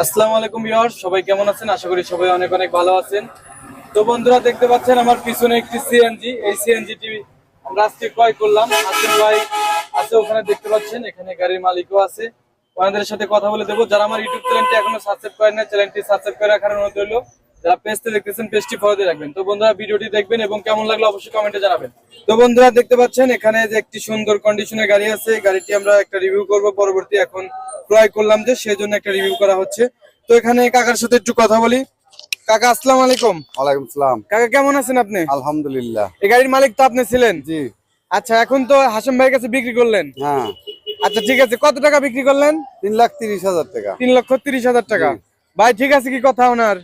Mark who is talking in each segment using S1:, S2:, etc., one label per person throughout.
S1: আসসালামু আলাইকুম ভিউয়ার্স, সবাই কেমন আছেন? আশা করি সবাই অনেক অনেক ভালো আছেন। তো বন্ধুরা, দেখতে পাচ্ছেন আমার পিছনে একটি সিএনজি। এই সিএনজিটি আমরা আজকে ক্রয় করলাম। আসিফ ভাই আছে ওখানে, দেখতে পাচ্ছেন। এখানে গাড়ির মালিকও আছে, ওনাদের সাথে কথা বলে দেবো। যারা আমার ইউটিউব চ্যানেলটি এখনো সাবস্ক্রাইব করেন না, চ্যানেলটি সাবস্ক্রাইব করে রাখার অনুরোধ রইল। যারা পেজতে দেখতেছেন, পেজটি ফলো দিয়ে রাখবেন। তো বন্ধুরা, ভিডিওটি দেখবেন এবং কেমন লাগলো অবশ্যই কমেন্টে জানাবেন। তো বন্ধুরা, দেখতে পাচ্ছেন এখানে যে একটি সুন্দর কন্ডিশনের গাড়ি আছে। গাড়িটি আমরা একটা রিভিউ করব পরবর্তী। এখন ক্রয় করলাম যে, সেই জন্য একটা রিভিউ করা হচ্ছে। তো এখানে কাকার সাথে একটু কথা বলি। কাকা, আসসালামু আলাইকুম।
S2: ওয়ালাইকুম সালাম।
S1: কাকা, কেমন আছেন আপনি?
S2: আলহামদুলিল্লাহ।
S1: এই গাড়ির মালিক তো আপনি ছিলেন?
S2: জি।
S1: আচ্ছা, এখন তো হাসেম ভাইয়ের কাছে বিক্রি করলেন।
S2: হ্যাঁ,
S1: আচ্ছা, ঠিক আছে। কত টাকা বিক্রি করলেন?
S2: 3,30,000 টাকা।
S1: 3,30,000 টাকা। ভাই, ঠিক আছে কি কথা ওনার?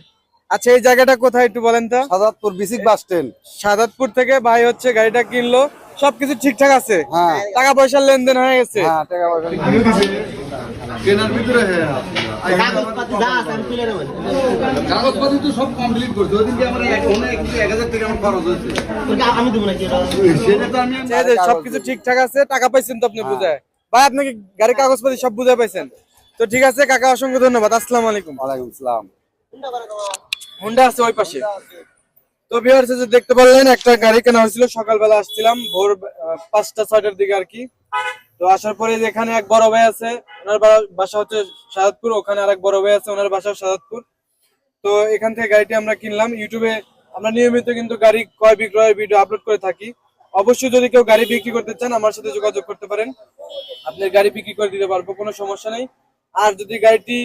S1: আচ্ছা, এই জায়গাটা কোথায় একটু বলেন তো?
S2: Sadatpur BSCIC bus stand.
S1: Sadatpur থেকে ভাই হচ্ছে গাড়িটা কিনলো। সবকিছু ঠিকঠাক আছে?
S2: হ্যাঁ
S1: টাকা পয়সার লেনদেন হয়ে গেছে?
S2: হ্যাঁ, টাকা পয়সা কেনার ভিতরে কাগজপত্র তো সব কমপ্লিট করছে। ওইদিনকে আমরা 1,000 টাকা আমার খরচ হয়েছে। আমি দেবো না, সেটা তো আমি
S1: সবকিছু ঠিকঠাক আছে? টাকা পাইছেন তো আপনি বুঝায়? ভাই, আপনাকে গাড়ির কাগজপত্র সব বুঝায় পাইছেন তো? ঠিক আছে কাকা, অসংখ্য ধন্যবাদ। আসসালামু আলাইকুম।
S2: ওয়ালাইকুম সালাম।
S1: হোন্ডা আছে ওই পাশে। তো ভিউয়ার্স, যে দেখতে পারলেন, একটা গাড়ি কেনা হয়েছিল। সকালবেলা আসছিলাম ভোর 5টা-6টার দিকে আর কি। তো আসার পরে এখানে এক বড় ভাই আছে, ওনার বাসা হচ্ছে সাদাতপুর। ওখানে আরেক বড় ভাই আছে, ওনার বাসা সাদাতপুর। তো এখান থেকে গাড়িটি আমরা কিনলাম। ইউটিউবে আমরা নিয়মিত কিন্তু গাড়ি ক্রয় বিক্রয়ের ভিডিও আপলোড করে থাকি। অবশ্যই যদি কেউ গাড়ি বিক্রি করতে চান, আমার সাথে যোগাযোগ করতে পারেন। আপনার গাড়ি বিক্রি করে দিতে পারবো, কোনো সমস্যা নেই। আর যদি গাড়িটি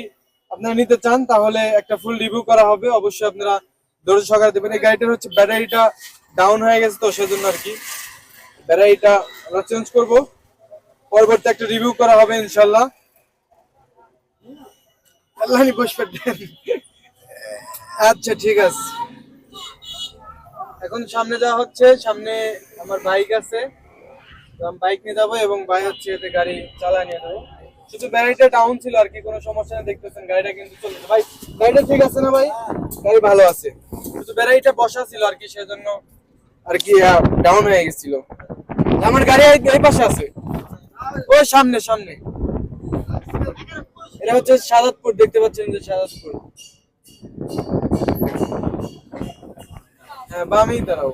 S1: আপনারা নিতে চান, তাহলে একটা ফুল রিভিউ করা হবে। অবশ্যই আপনারা ধৈর্য সহকারে দেবেন। এই গাড়িটার হচ্ছে ব্যাটারিটা ডাউন হয়ে গেছে, তো সেজন্য আর কি ব্যাটারিটা আমরা চেঞ্জ করব। পরবর্তী একটা রিভিউ করা হবে ইনশাল্লাহ। আল্লাহ নি পুষ্পা দেন। আচ্ছা, ঠিক আছে। এখন সামনে যাওয়া হচ্ছে। সামনে আমার বাইক আছে, তো আমি বাইক নিয়ে যাবো এবং ভাই হচ্ছে এতে গাড়ি চালায় নিয়ে যাবো। শুধু ব্যাটারিটা ডাউন ছিল আর কি, কোনো সমস্যা নেই। দেখতেছেন গাড়িটা কিন্তু চলছে। ভাই, গাড়িটা ঠিক আছে না ভাই? গাড়ি ভালো আছে, শুধু ব্যাটারিটা বসা ছিল আর কি, সেজন্য আর কি ডাউন হয়ে গেছিল। আমার গাড়ি এই পাশে আছে, ওই সামনে সামনে। এটা হচ্ছে সাদাতপুর, দেখতে পাচ্ছেন যে সাদাতপুর। হ্যাঁ, বামেই দাঁড়াও।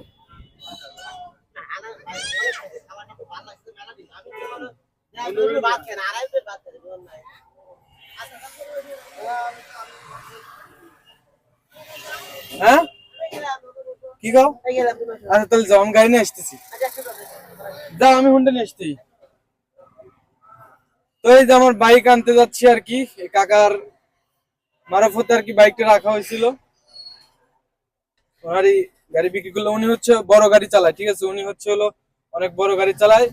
S1: হ্যাঁ, কি গাও? আচ্ছা, তাহলে যাও, আমি গাড়ি নিয়ে আসতেছি। যাও, আমি হুন্ডা নিয়ে আসতেছি। তো এই যে আমার বাইক আনতে যাচ্ছি আর কি, এই কাকার মারফতে আর কি বাইকটা রাখা হয়েছিল। ওনারই গাড়ি বিক্রি করলো। উনি হচ্ছে বড় গাড়ি চালায়, ঠিক আছে? উনি হচ্ছে হলো অনেক বড় গাড়ি চালায়।